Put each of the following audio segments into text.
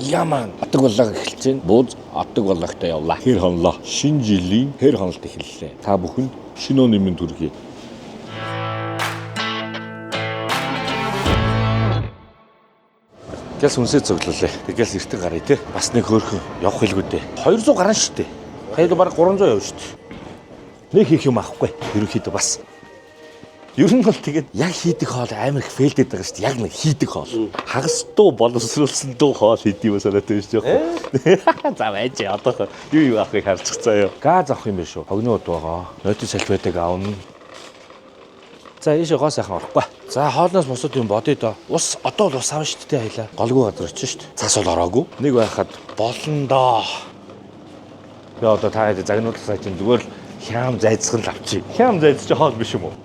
Яман адаг боллоо эхэлж байна. Бууз адаг боллогтой явлаа. Хэр хонлоо. Шинэ жилийн хэр хонолт эхэллээ. Та бүхэн шинэ оны минь төргий. Гялс үнсээ цоглолээ. Тэгээс эртэг гарыг те. Бас нэг хөөрхөн явах хэлгүй дээ. 200 гарна шүү дээ. Хайд бараг 300 явна шүү дээ. Нэг хийх юм аахгүй. Ерөнхийдөө бас. Ер нь бол тэгээд яг хийдэг хоол амар их фейлдэд байгаа шүү дээ. Яг нэг хийдэг хоол. Хагас дуу боловсруулсан дуу хоол хийдэг юм санаатай шүү дээ. За байж одоо юу авахыг харчих заяа. Газ авах юм биш үү? Хогны уд байгаа. Нойтын салфетыг аавна. За ийшээ гоо сайхан орохгүй. За хоолноос бусад юм бодъё доо. Ус одоо л ус аав шүү дээ хоёлаа. Голгүй газар очиж шүү дээ. Цас бол ороогүй. Нэг байхад болно доо. Би одоо та хэд загнуулах сайчин зүгээр л хям зайцсан л авчи. Хям зайцж хоол биш юм уу?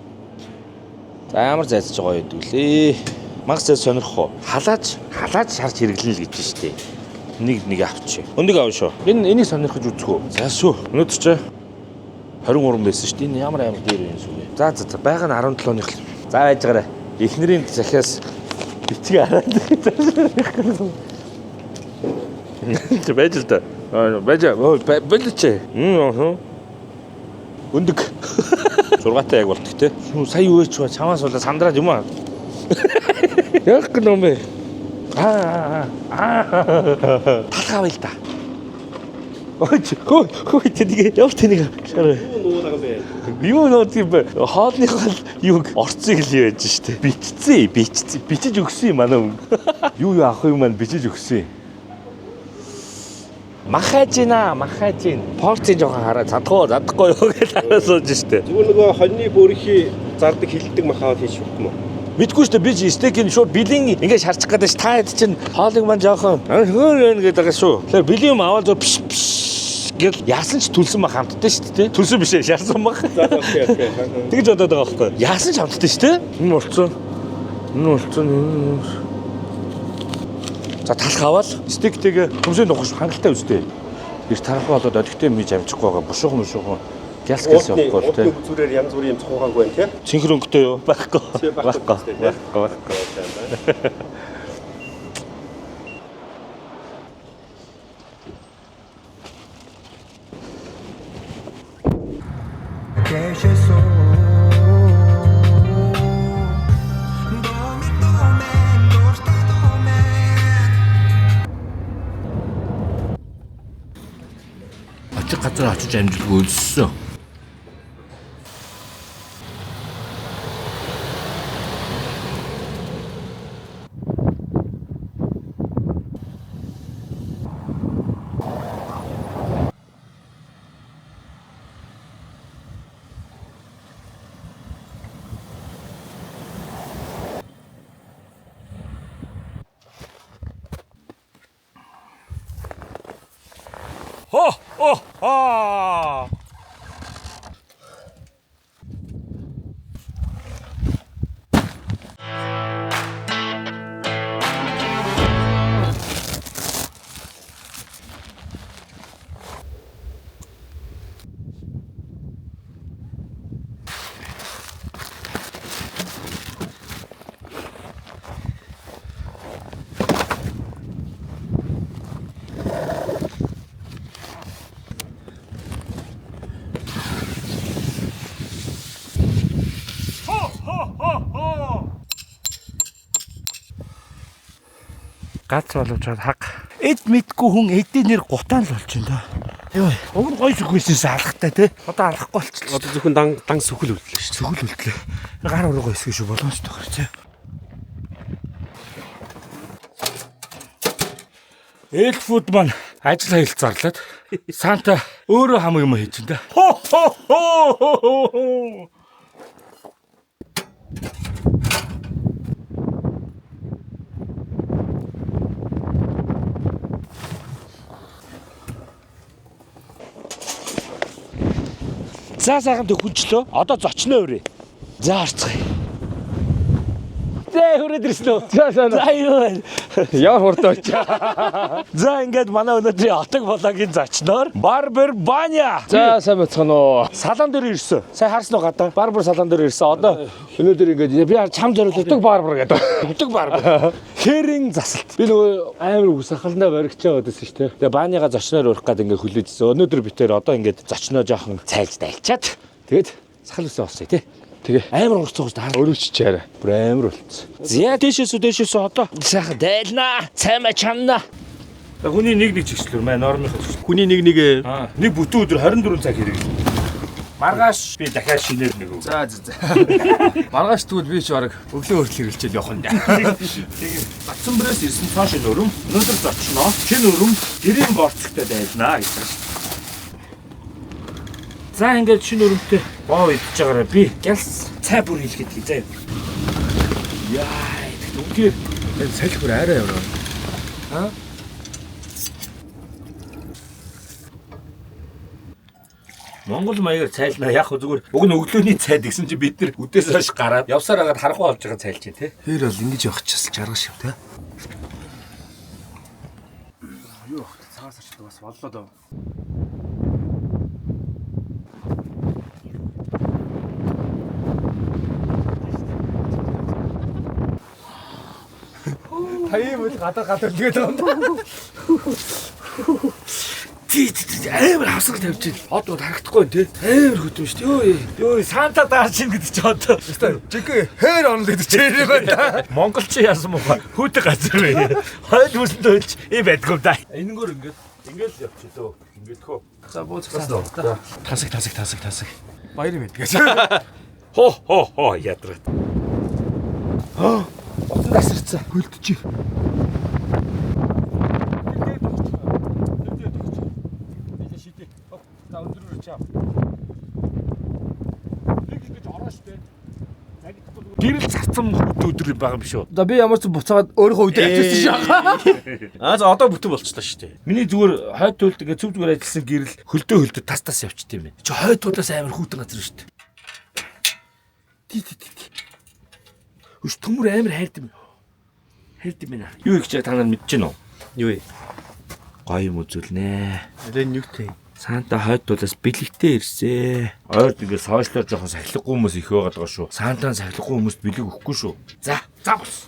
За ямар зайцж байгаа юм дүүлээ. Магц зайц сонирх уу? Халааж шарж хэрэглэнэ л гэж штэ. Нэг авчи. Өндийг аав шүү. Энийг сонирхож үзэх үү? За шүү. Өнөөдөр чи 23 байсан шүү дээ. Энэ ямар амар дээр юм шүү. За байгаа нь 17-ных л. За байж байгаарай. Эхнэрийн захиас бичиг хараад. Тэ байж л да. Байж. Өндөг. 6-тай яг болтго те. Сая юу ч ба чамаас болоо сандраад юм аа. Яг гэнэ бэ. Талхаа байл та. Хөөе тэнийг явах тэнийг. Юу нуудаг бэ? Юу нуудаг юм бэ? Хоолных бол юг орцыг л яаж штэ. Бичиж өгсөн юм манай хүн. Юу авах юм маань бичиж өгсөн. Махажина. Порцийн жоохон хараа задахгүй юу гэж асууж штэ. Зүгээр нөгөө хоньны бөөрийнхи зардаг хилдэг махаад хийж өгөх юм уу? Мэдгүй штэ би стейкийг шууд бэлэн ингээд шарчих гэдэг ш. Та хэд чинь хоолыг маань жоохон хөөр гэдэг байгаа шүү. Тэгэхээр бэлэн юм аваад зөө пш гэл яасан ч төлсөн мах хамтдаа штэ тий. Төлсөн биш ээ яасан мах. Окей. Тэгж бодоод байгаа байхгүй. Яасан ч хамтдаа штэ. Энэ болцсон. За талх аваад стейктэйгээ төмсөнд нухаш хангалттай үстэй. Их тарах болоод одогтой мэж амжихгүй байгаа. Бушуухан. Гялс явахгүй тий. Зүрээр янз бүрийн цухуугаагүй байна тий. Синхрон өнгөтэй юу? Байхгүй. Очиг газар очиж амжилтгүй үлссэн. Гац боловч хаг. Эд мэдгүй хүн эдийн нэр гутаан л болж байна да. Йоо, уг гоё зүгээс алхахтай те. Одоо алхахгүй болчихлоо. Одоо зөвхөн дан сүхэл үлдлээ шүү. Сүхэл үлдлээ. Гар уруугаа эсгэж шүү боломж тохор те. Эльфуд маань ажил хаялт зарлаад Санта өөрөө хамаг юм хийж байна да. За сайхан төгөлчлөө. Одоо зочноо өрөө. За харцгаая. Зэ хүрээд ирсэн үү? За юу вэ? Ямар хурдан очив. За ингээд манай өнөөдрийн отог вологийн зочноор Барбер Баня. За сайн бацхан уу. Салан дээр ирсэн. Сайн харсан уу гадаа? Барбер салан дээр ирсэн. Одоо өнөөдөр ингээд би чам зориулдаг Барбер гэдэг. Утаг Барбер. Хэрийн засалт. Би нөгөө амар үс ахалнаа баригчаа өдөөсөн шүү дээ. Тэгээ Баняга зочноор урах гээд ингээд хүлээжсэн. Өнөөдөр би тэр одоо ингээд зочноо жоохон цайлж дайлчаад тэгээд сахал үсээ олсоо тий. Тэгээ амар урцсан гоос Өрөвччээрэ. бүр амар болцсон. Зя дэшээс одоо сайхан дайлнаа. Цаймаа чамнаа. Хүний нэг чигчлэр маа нормын хэлж. Хүний нэг Нэг бүтэн өдөр 24 цаг хэрэглэв. Маргааш би дахиад шинээр нэг үү. За. Маргааш тэгвэл би ч бараг өглөө хүртэл хэрэглэчихэд явах юм даа. Тэгээ Батцанбрээс ирсэн цааш өрөм. Өнөөдөр зочноо шинэ өрөм гэрийн борцогтой байлнаа гэж байна. За ингээд шинэ өрөмтэй боо идчихэж байгаараа би гялс цай бүр хийлгээд хий заа. Яа, үгээр Энэ салхи бүр арай яваа. Монгол маягаар цайлнаа яг зүгээр уг нь өглөөний цайд гэсэн чи бид нар үдээс хойш гараад явсаар агаад харахгүй болж байгаа цайлж байна те. Тэр бол ингэж явах чаас жаргал шив те. Юу цагаас арчдаг бас боллоо доо. Тайм гадаа тэгээд байгаа. Тий амар хавсгал тавьж байна. Одоо харагдахгүй тий. Амар хөтөн шүү дээ. Йоо Санта даарч ин гэдэг чи одоо. Жигээ хээр онол гэдэг чирээ байна. Монголчин яасан муу хүүтэй газар вэ. Хойл хүсэнд ойлж ийм байдгүй да. Энэгээр ингээд л явчих дөө. Ингээд хөө. За бууцгасаа. Тасаг. Баяр мэд гэж. Хоо ядраад. Утсан тасарцсан. Хөлдөж. За өндөр чав. Нэг гэж ороо штэ. Гэрэл цацсан өдөр байгаа юм шүү. Одоо би ямар ч буцаагаад өөрийнхөө үдээр авчихсан шээ. За одоо бүтэн болчихлоо штэ. Миний зүгээр хойд төлд ингээ зүв зүгээр ажилласан гэрэл хөлдөө тас явчихт юм байна. Чи хойдуудаас амар хүүтэн газар штэ. Тий. Өш төмөр амар хайрд юм. Байна. Юу гэж та нар мэдэж байна уу? Юу вэ? Гоё юм үзүүлнэ. Ален нүгтэй. Санта хойдуулаас бэлэгтэй ирсээ. Ойрд ингээ сойшлоор жоохон сахилахгүй хүмүүс их байгаад байгаа шүү. Сантаан сахилахгүй хүмүүст бэлэг өгөхгүй шүү. За бос.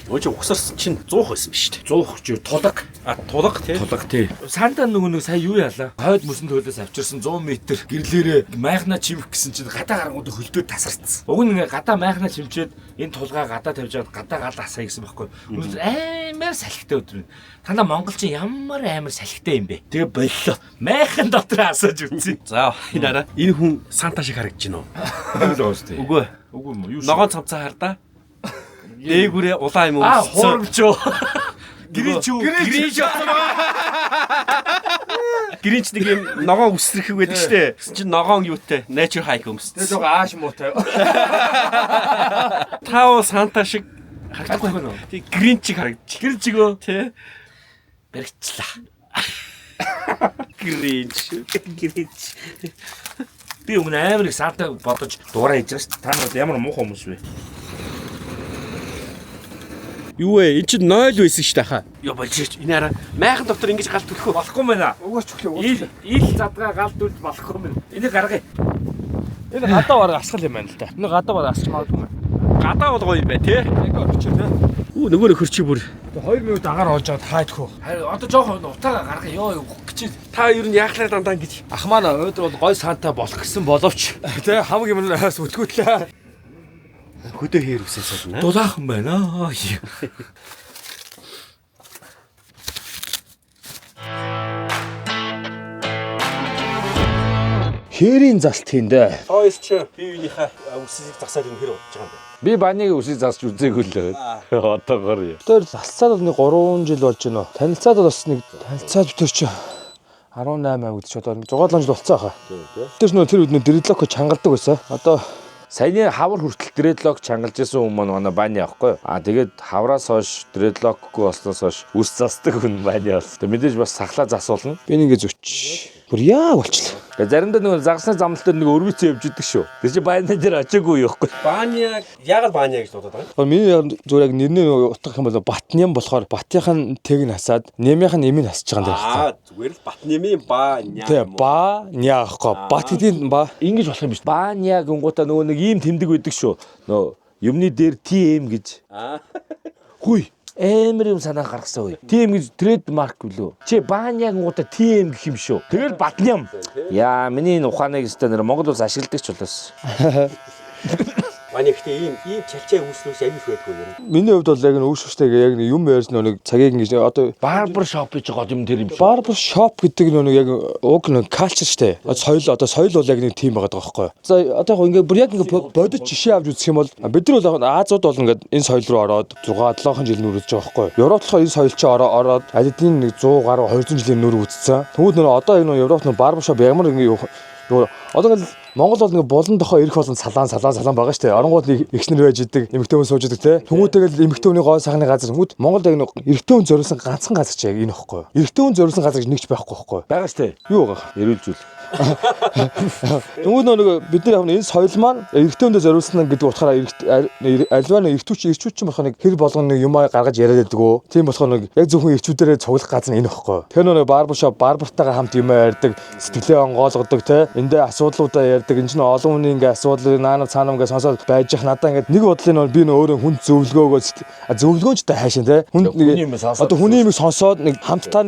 Өөч угсарс чинь 100 байсан биз дээ. 100 ч тулаг. Тулаг тий. Тулаг тий. Санта нөгөө нэг сая юу яалаа? Хойд мөсөн төлөөс авчирсан 100 м гэрлээрээ майхнаа чимэх гэсэн чинь гадаа гарангууд хөлдөө тасарцсан. Уг нь ингээ гадаа майхнаа чимчээд энэ тулгаа гадаа тавьж аваад гадаа гал асаа гэсэн байхгүй. Өнөөдөр амар салхитай өдөр. Танаа монголчин ямар амар салхитай юм бэ? Тэгээ боллоо. Майхан дотор асааж үзье. За энэ хүн Санта шиг харагдаж байна уу? Үгүй ээ. Үгүй юм юу? Ногоон цамцаа хардаа. Дээгүүрээ улаан юм Хуурмчоо. Гэринч нэг юм ногоон үсрэх гэдэг штэ. Гэсэн чинь ногоон юутай nature hike өмссөн. Тэр жоо ааш муутай. Таа Санта шиг харагдахгүй байна уу? тий гринч шиг харагдчих. Гэрчгөө Тий. баригчлаа. Гринч. Би өмнө амар их Санта бодож дуурай хийж байгаа шүү дээ. Та нарт ямар муухай хүмүүс вэ? Юу вэ? Энд чинь 0 байсан ш тахаа. Йоо болчих. Энэ майхан доктор ингэж гал төлөхөө Болохгүй байна. Угаач өглөө. Ил задгаа гал дүлж болохгүй байна. Энийг гаргая. Энэ гадаа бараг асгал юм байна л да. Энэ гадаа бараг асч магадгүй юм. гадаа бол гоё юм байна тий. Яг орчих тий. Өө нөгөө нөхөрчи бүр 2 минут агаар олж аваад хаадхөө. Харин одоо жоохон утаагаа гаргая ёо гэж. та ер нь яахлаа дандаа гэж. Ах маань өнөөдөр бол гой санта болох гэсэн боловч тий хамаг юм наас өтгөөтлээ. Хөдөө хээр үсээс байна. Дулаахан байна. Хэрийн залт хийндэ. Тоёс чи биеийнхээ үсийг засаад юм хэр бодож байгаа юм бэ? Би банийг үсийг засч үзээгүй л байгаа. Одоогоор юм. Тэр залцаад бол нэг 3 жил болж байна уу? Танилцаад бас нэг танилцаад битэр чи 18 авид ч одоо 6 жил болцсон хаа. Тэр нөө тэр үед дриллок чангалдаг байсан. Одоо саяны хавар хүртэл дредлок чангалж исэн хүмүүс манай баны авахгүй. Тэгээд хавраас хойш дредлокгүй болсноос хойш үс засдаг хүн баны болсон. Мэдээж бас сахлаа засуулна. Би нэгэ зүч. Бүр яа болчлаа. Тэгээ заримдаа нэг загсны замлалтад нэг өргөцөө явж идэг шүү. Тэр чи баяна дээр очиагүй юу гэхгүй. Бааньяг ягаад бааньяг гэж дуудаад байгаа юм? Миний зүгээр яг нэрний утгах юм бол Батням болохоор Батынхын тэг нь хасаад Нямынх нь имийг хасж байгаа юм байна. Зүгээр л Батнямын Баанья. Тэ Баанья гэхгүй. Бат гэдгийг ба Ингэж болох юм биш. Баанья гингуудаа нөгөө нэг ийм тэмдэг байдаг шүү. Нөгөө юмны дээр TM гэж. Хүй. Эмэр юм санаа гаргасан үе. TM гэж трейдмарк билүү. Чи Баанья гингуудаа TM гэх юм шүү. Тэгэл Батням. Яа, миний ухааныг өстой нэр Монгол улс ашигладаг ч болоос. Баанья гэхдээ ийм чалчаа үүслүүс амин байдгүй юм. миний хувьд бол яг нь үүшвчтэй яг юм ярьж нэг цагийг ингэж одоо Барбар шоп гэж гол юм тэр юм шүү. барбер шоп гэдэг нэг яг уг нэг калчер штэ. Соёл бол яг нэг тийм байгаа байхгүй. За одоо яг ингээ бүр яг ингээ бодит жишээ авч үзэх юм бол бид нар бол Азууд бол ингээ энэ соёл руу ороод 6-7 жил нүрэж байгаа байхгүй. Европ болохоор энэ соёл чи ороод аль хэдийн нэг 100 гаруй 200 жилийн нүр үзсэн. Тэгвэл нөр одоо энэ Европ нөр барбер шоп ямар ингээ одоо ингээл Монгол бол нэг булан дохоо ирэх болон салаан байгаа штэ. Оронгууд ихснэр байж идэг, эмэгтэй хүн сууж идэг те. Тэмүүтэйгэл эмэгтэй хүний гоо сайхны газар. Тэмүүт Монголд яг нэг эрэгтэй хүн зориулсан ганцхан газар чи яг энэ ихгүй. Эрэгтэй хүн зориулсан газар гэж нэгч байхгүй байхгүй. Байгаа штэ. Юу байгаа? Эрүүлжүүл. Тэмүүт нэг бид нар яг энэ соёл маань эрэгтэй хүндээ зориулсан гэдэг утгаараа альваа нэг ирчүүч болох нэг хэр болгоно нэг юм гаргаж яриад байдгүй. Тийм болохоор нэг яг зөвхөн ирчүүдээрээ цуглах газар энэ ихгүй. Тэр нэг барбер шоп барбертайгаа хамт юм ярьдаг, сэтгэлээ онгойлгодог те. Эндээ асуудлуудаа ярьдаг. Энэ чинь олон хүний ингээ асуудлыг наана цаана ингээ сонсоод байж их надаа ингээ нэг бодлын би өөрөө хүн зөвлөгөөнчтэй хайшин те. Одоо хүний юмыг сонсоод нэг хамтдаа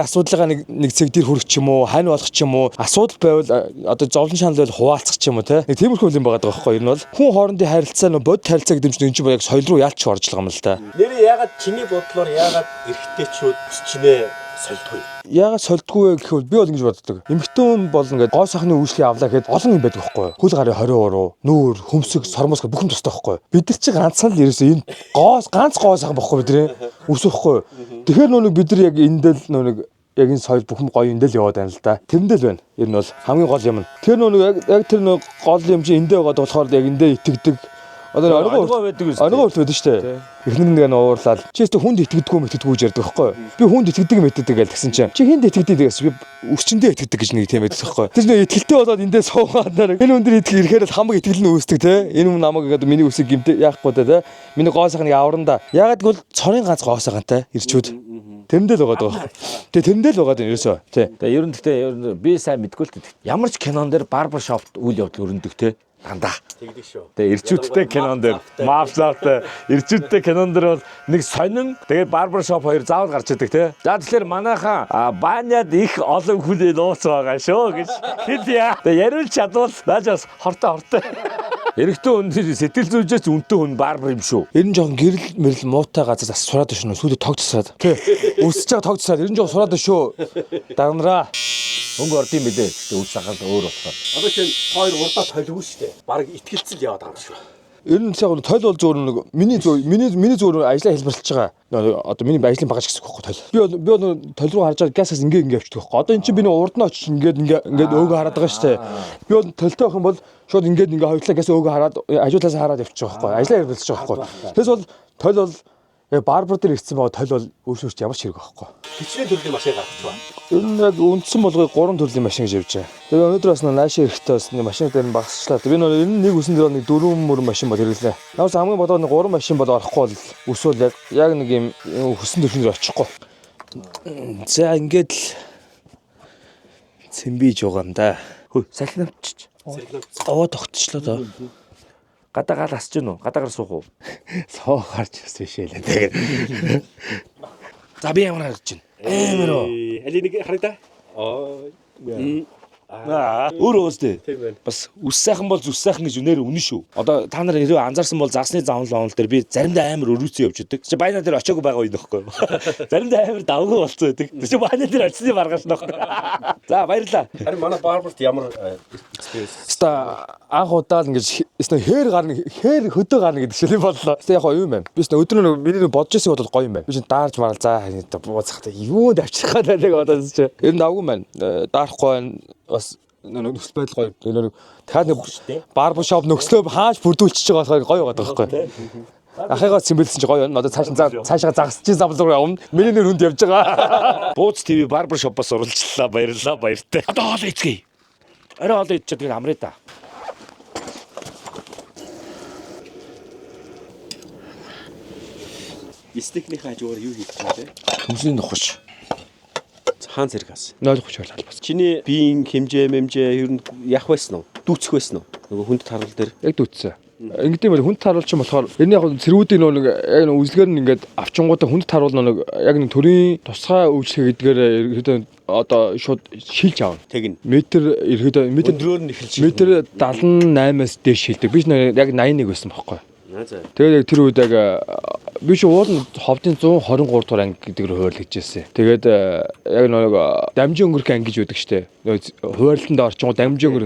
асуудлыгаа нэг цэг дээр хүрэх ч юм уу, хань болох ч юм уу, асуудал байвал одоо зовлон шанал байвал хуваалцах ч юм уу те. Нэг тиймэрхүү юм байгаа байхгүй юу? Энэ бол хүн хоорондын харилцаа нөө бодит харилцаа гэдэг юм чинь яг соёл руу яалч орж байгаа юм л да. Нэр ягаад чиний бодлоор ягаад эрэгтэйчүүд хүсчнээ солидгүй? Яагаад солидгүй вэ гэвэл би бол ингэж боддог. Эмэгтэй хүн бол ингээд гоо сайхны үйлчлэгийг авлаа гэхэд олон юм байдаг байхгүй юу? Хөл гарын 23, нүүр, хөмсөг, сормос гэх бүхэн тустай байхгүй юу? Бид нар чи ганцхан л ерөөсөө энэ ганц гоо сайхан бохгүй бидний өсөхгүй юу? Тэгэхээр нөө бид нар яг эндэл нөө яг энэ соёл бүхэн гоё эндэл яваад байна л да. Тэрэндэл байна. Ер нь бол хамгийн гол юм. Тэр нөө яг тэр нөө гол юм чи эндээ байгаа болохоор яг эндээ итгэдэг. Одоо арга байдаг шүү дээ. Эхнэр нэг уурлаад чи өөртөө хүнд итгэдэггүй мэддэггүй гэж ярьдаг байхгүй юу? Би хүнд итгэдэг мэддэг гэж тэгсэн чинь чи хүнд итгэдэг гэсэн би өсчөндөө итгэдэг гэж нэг тийм байдаг байхгүй юу? Тэр нэг итгэлтэй болоод эндээ суугаад нараа энэ хүн дээр итгэх ирэхээр л хамаг итгэл нь үүсдэг те. Энэ хүн намайг гэдэг миний үсэг гимтэй яахгүй те. Миний гоо сайхныг авранда. Ягаад гэвэл цорын ганц гоо сайхантай ирчүүд. Тэрэндэл байгаа даа. Тэгээ тэрэндэл байгаа даа ерөөсөө. Тий. Тэгээ ер нь би сайн мэдгүй л дээ. Ямар ч кинон дээр барбер шопт үйл явдал өрнөдөг те. Дандаа. Тэгдэг шүү. Тэгээ ирчүүдтэй кинон дээр, мафлаатай ирчүүдтэй кинон дээр бол нэг сонин тэгээ барбер шоп хоёр заавал гарч идэг те. За тэгэхээр манайхан Бааньяд их олон хүн нууц байгаа шүү гэж хэд яа. Тэгээ яриул чадвал наажаас хортой. Эрэгтэй хүн сэтгэл зүйчээс үнэтэй хүн барбер юм шүү. Ер нь жоохон гэрэл мэрэл муутай газар сураад шнө сүйдээ тогтсаад. Тий. Үсэж байгаа тогтсаад ер нь жоохон сураад шүү. Дагнараа. Өнгө орд юм билээ. Тэгтээ үс сахал өөр болохоор. Одоо чинь хоёр урдаа толгүй шүү дээ. Бараг итгэлцэл яваад байгаа юм шүү. Ер нь цаг тойл бол зөөр нэг миний зөөр ажиллаа хэлбэрлэж байгаа. Одоо миний ажлын багаж гэсэн байхгүй тойл. Би бол тойл руу харж байгаа гасаас ингээ явчихдаг байхгүй. Одоо эн чинь миний урд нь очиж ингээд өөгөө хараад байгаа шүү дээ. Би бол тойлтой байх юм бол шууд ингээ хоёулаа гасаа өөгөө хараад ажуулаасаа хараад явчих байгаа байхгүй. Ажлаа хэлбэрлэж байгаа байхгүй. Тэгээс бол тойл бол яг барбер дээр ирсэн байгаа тойл бол өөрсөж ямар ч хэрэг байхгүй. Хичнээн төрлийн машин гаргаж байна. Ер нь яг үндсэн болгоё 3 төрлийн машин гэж явж байгаа. Тэгээ өнөөдөр бас наашаа эрэхтэй бас машин дээр нь багасчлаа. Би нэг үсэн дээр нэг 4 мөр машин бол хэрэглээ. Навс хамгийн бодоод нэг 3 машин бол орохгүй бол өсвөл яг нэг юм хөсөн төрхнөр очихгүй. За ингээд л цэмбиж байгаа юм да. Хөө салхин авчиж. Овоо тогтчлоо доо. Гадаагаар асч гэнэ үү? Гадаагаар суух уу? Соо гарч бас бишээ л тэгээд. За би ямар харж байна? Амар уу? Али нэг харагдаа. Өөрөө үстэй. Бас үс сайхан бол зүс сайхан гэж үнээр үнэн шүү. Одоо та нар хэрэг анзаарсан бол загсны заавал дээр би заримдаа амар өрөөцөө явж идэг. Чи байна дээр очиагүй байгаа үед нөхгүй. Заримдаа амар давгүй болцсон байдаг. Чи байна дээр очисны маргааш нөхгүй. За баярлаа. Харин манай барберт ямар Ста анх удаа л ингэж хээр хөдөө гарна гэдэг шиг боллоо. Яг гоё юм байна. Би өдөр миний бодож ирсэн бол гоё юм байна. Би чинь даарж марал за бууцахтай юунд авчих гээд байдаг одоо чи. Ер нь авгүй маань даарахгүй байна. Бас нөхцөл байдал гоё. Дахиад нэг барбер шоп нөхцлөө хааж бүрдүүлчихэж байгаа болохоор гоё байгаа байхгүй. Ахыгаа цэмбэлсэн чи гоё байна. Одоо цаашаа загасч завл руу явна. Миний нэр хүнд явж байгаа. Бууц ТV барбер шопоос уралчлаа. Баярлалаа баяртай. Одоо хоол эцгээе. Арай олон идчихээ тэгээд амраа да. Стейкний хажуугаар юу хийх юм бэ? Төмсний нухаш. Хаан зэрэг ас. 0.30 байлаа бас. Чиний биеийн хэмжээ ер нь явах байсан уу? Дүүцэх байсан уу? Нөгөө хүнд тарвал дээр. Яг дүүцсэн. Ингэдэм бол хүнд таруулч юм болохоор энэ яг цэргүүдийн нэг яг нэг үзлэгээр нь ингээд авчингуудаа хүнд таруул нэг яг нэг төрийн тусгай үйлчлэг гэдгээр ерөөдөө одоо шууд шилж аавна. Тэгнь. Метр ерөөдөө Өндрөөр нь эхэлж. метр 78-аас дээш шилдэг. Би яг 81 байсан байхгүй. За. Тэгээд яг тэр үед яг би чи уул нь ховдын 123 дугаар анги гэдэг рүү хөөрлөгжсэн. Тэгээд яг нэг дамжин өнгөрөх анги гэж үүдэг штэ. Хуваарлалтанд орчингууд дамжин өнгөр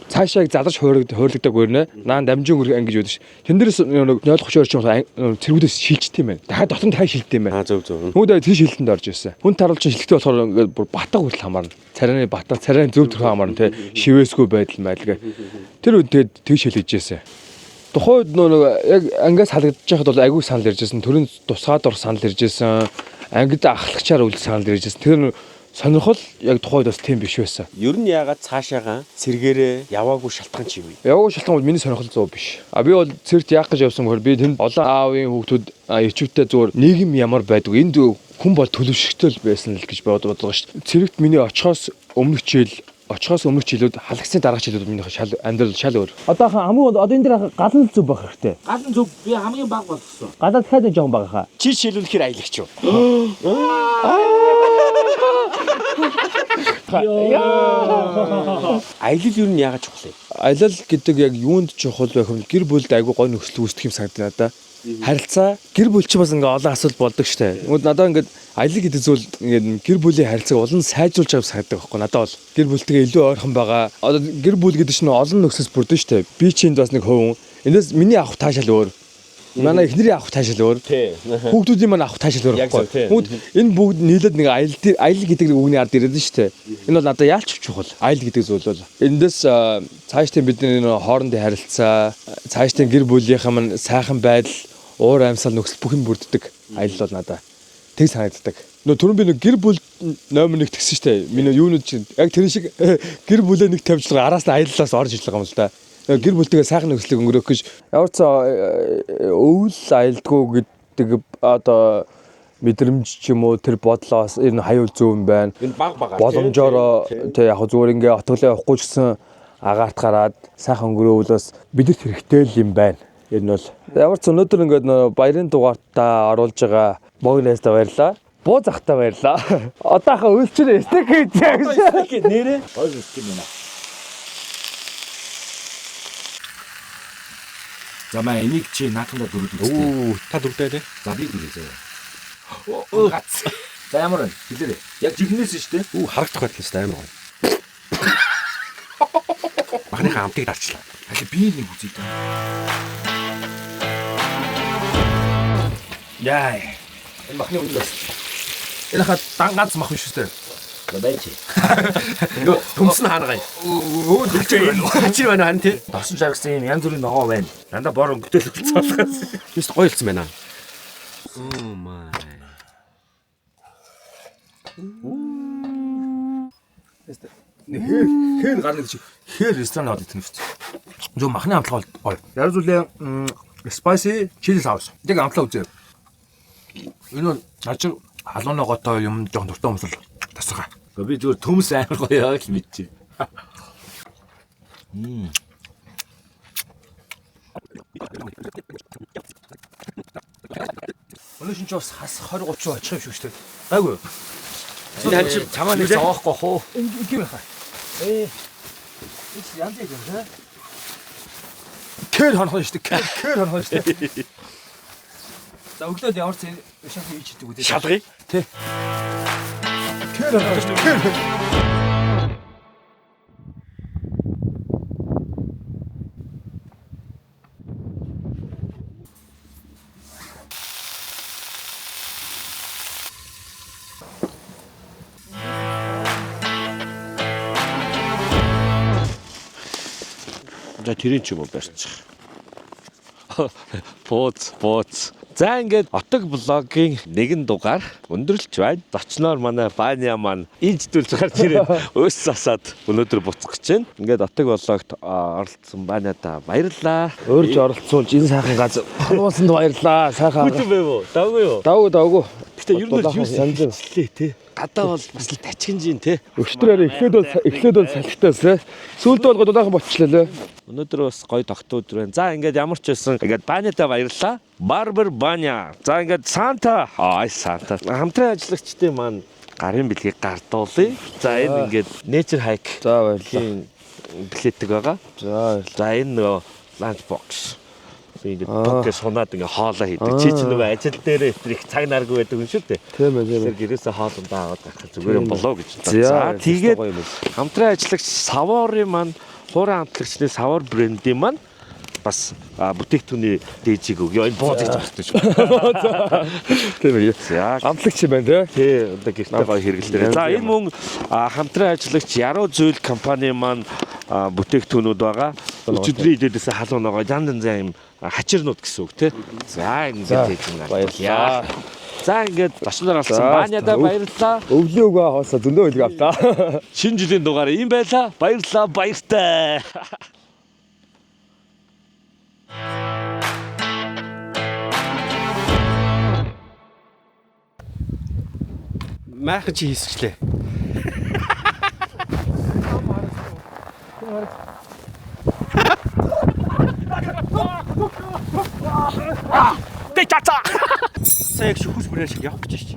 цаашаа заларч хөөрлөгдөг өрнө. Наа дамжин өнгөрөх анги гэж үүдэг ш. Тэн дээрээс нэг 0.30 орчингууд цэргүүдээс шилжт юм байна. Дахиад дотор дахиад шилдт юм байна. Зөв. Хүмүүс тэр шилдэнд орж ирсэн. Хүн таруулч шилдэгтэй болохоор ингээд бүр батга хүртэл хамаарна. Царайны батга, царайны зөв төрхөө хамаарна те. Шивээсгүй байдал майлгаа. Тэр үед тэгээд тэг шилжижсэн. Тухайд нэг яг ангиас халагдаж байхад бол агүй санал иржсэн. Төрийн тусгаад ор санал иржсэн. Ангид ахлагчаар үл санал иржсэн. Тэр сонирхол яг тухайд бас тийм биш байсан. Ер нь яагаад цаашаага сэргээрээ яваагүй шалтгаан чи юу вэ? Яваагүй шалтгаан бол миний сонирхол зов биш. Би бол цэрт яах гэж явсан бохор би тэнд олон аавын хүүхдүүд ирчвэтэй зүгээр нийгэм ямар байдаг. Энд хүн бол төлөвшөлтөл байсан л гэж боддог шүү дээ. Цэрэгт миний очихоос өмнөх жилүүд халагцсан дараах жилүүд миний амьдрал шал өөр. Одоо хамгийн одоо энэ дээр галан зүг байх хэрэгтэй. Галан зүг би хамгийн баг болгосон. Гадаад дахиад жоохон байгаа хаа. Чи шилүүлэхээр аялагч юу? Аялал юу нь яагаад чухал вэ? Аялал гэдэг яг юунд чухал байх вэ? Гэр бүлд айгүй гой нөхцөл үүсдэг юм санагдана надаа. Харилцаа гэр бүл чи бас ингээ олон асуудал болдог штэ. Тэгвэл надад ингээ аялал гэдэг зүйл ингээ гэр бүлийн харилцааг олон сайжруулж байгаа санагддаг байхгүй надад бол. Гэр бүлтэйгээ илүү ойрхон байгаа. Одоо гэр бүл гэдэг чинь олон нөхцөлс бүрдэн штэ. Би чинд бас нэг хувь. Эндээс миний авах таашаал өөр. Манай эхнэрийн авах таашаал өөр. Хүүхдүүдийн маань авах таашаал өөр байхгүй. Бүгд энэ бүгд нийлээд нэг аялал гэдэг үгний ард ирээд штэ. Энэ бол надад яалч чухал. Аялал гэдэг зүйл бол. Эндээс цаашдын бидний хоорондын харилцаа, цаашдын гэр бүлийнхэн маань сайхан байдал, уур амьсгал нөхцөл бүх юм бүрддэг. Аялал бол надад тэг санагддаг. Нөө түрүүн би нэг гэр бүл номер 1 тэгсэн штэ. Миний юунууд чинь яг тэр шиг гэр бүлээ нэг тавьчлага араас нь аяллаас орж иж байгаа юм л да. Гэр бүлтэйгээ сайхан нөхцөлийг өнгөрөөх гэж ямар ч өвөл аялдгүй гэдэг одоо мэдрэмж ч юм уу тэр бодлоос энэ хаяул зөв юм байна. Энэ баг боломжоор тэг яг зүгээр ингээ отголоо явахгүй ч гэсэн агаарт гараад сайхан өнгөрөөвлөөс бидэрт хэрэгтэй л юм байна. Энэ бол ямар ч өнөөдөр ингээд баярын дугаартаа оруулж байгаа богнэстэ баярлаа. Буу захтаа баярлаа. Одооха үйлчлээ стек хийж яг Нэрээ гой үстэй юм аа. За маа энийг чи наатанда дөрөвдөг. Та дуртай тий? За би дөрөвдөө. За ямар вэ? Хэлээрэй. Яг жихнээс шүү дээ. Харагдах байдлаас амар гоё. Махныхаа амтыг дарчлаа. Хали би нэг үзье. Яа. Энэ махны үлээс. Энэ хаа ганц мах биш үү? За байчи. Төмс нь хаана гай? Хачир байна хан тий? Досон шаргасан юм янз бүрийн ногоо байна. Дандаа бор өнгөтэй л үлцсэн болохоос. Биш гоё хэлсэн байна. Oh my. хээр гарна гэж хээр ресторан аваад идэх нэвч. Зөв махны амтлага бол гоё. Яруу зүйлээ spicy chili sauce. Яг амтлаа үзээ. Энэ бол наач халуун ногоотой юм жоохон дуртай хүмүүс л тасгаа. Би зүгээр төмс амар гоё л мэдчихэ. Өнөө шинж бас хас 20 30 очих юм шүү дээ. Гайгүй. Энэ хань чи чамаа нэг зовоохгүй хоо. Ингэ байхаа. Ич янз яг юм хаа. Кэр хонхоо шүү дээ. Кэр хонхоо шүү дээ. За өглөө ямар ч шахах хийж идэг үү? шалгая. Тэ. Кэр хонхоо шүү дээ. Кэр. За тэрийн ч юм уу барьчих. Бууз. За ингээд Отог блогийн нэгэн дугаар өндөрлж байна. Зочноор манай Баня маань ийждүүлж гарч ирээд өөс засаад өнөөдөр буцах гэж байна. Ингээд Отог блогт оролцсон Банята баярлалаа. Өөрж оролцсон энэ сайхан газар хонуулсанд баярлаа. Сайхан. Хүч байв уу? Давгүй юу? Давгүй. Гэтэ ер нь юу янз бүр. хэллээ те. Гадаа бол бас л тачигнжийн те. Өчтөрөөр эхлээд бол салхитаас сүүлд бол дулаахан болчихлоо лээ. Өнөөдөр бас гоё тогтоо өдөр байна. За ингээд ямар ч байсан ингээд Банята баярлалаа. Барбер Баня. За ингээд Санта. Санта. Хамтран ажиллагчдын маань гарын бэлгийг гардуулъя. За энэ ингээд Nature Hike. За баярлалаа. Билетик байгаа. За энэ нөгөө lunch box. Ингээд podcast хунаад ингээд хоолоо хийдэг. Чи чинь нөгөө ажил дээр их цаг наргүй байдаг юм шүү дээ. тийм ээ. Тэр гэрээсээ хоолндоо аваад гарах зүгээр юм болоо гэж. За тэгээд хамтран ажиллагч Саварын маань хуурай хамтлагчны Савар брендийн маань бас бүтээгдэхүүний дээжийг өгөө. Энэ бууз гэж байна шүү. Тийм ээ. За Амтлагч юм байна тий одоо гэртээ гоё хэрэглэлээр. За энэ мөн хамтран ажиллагч Яруу Зүйл компани маань бүтээгдэхүүнүүд байгаа. Өчигдрийн идээдээс халуун ногоо янз янзын юм хачирнууд гэсэн үг тий. За ингээд хийж байна. Баярлалаа. За ингээд зочноор олсон Банята баярлалаа. Өвлийн үгээ хоосоо зөндөө хэлэг авлаа. Шинэ жилийн дугаар ийм байлаа. Баярлалаа, баяртай. Майхан чи хийсчлээ. Тэ чаца. Саяг шүхс бүрээ шиг явах гэж чи.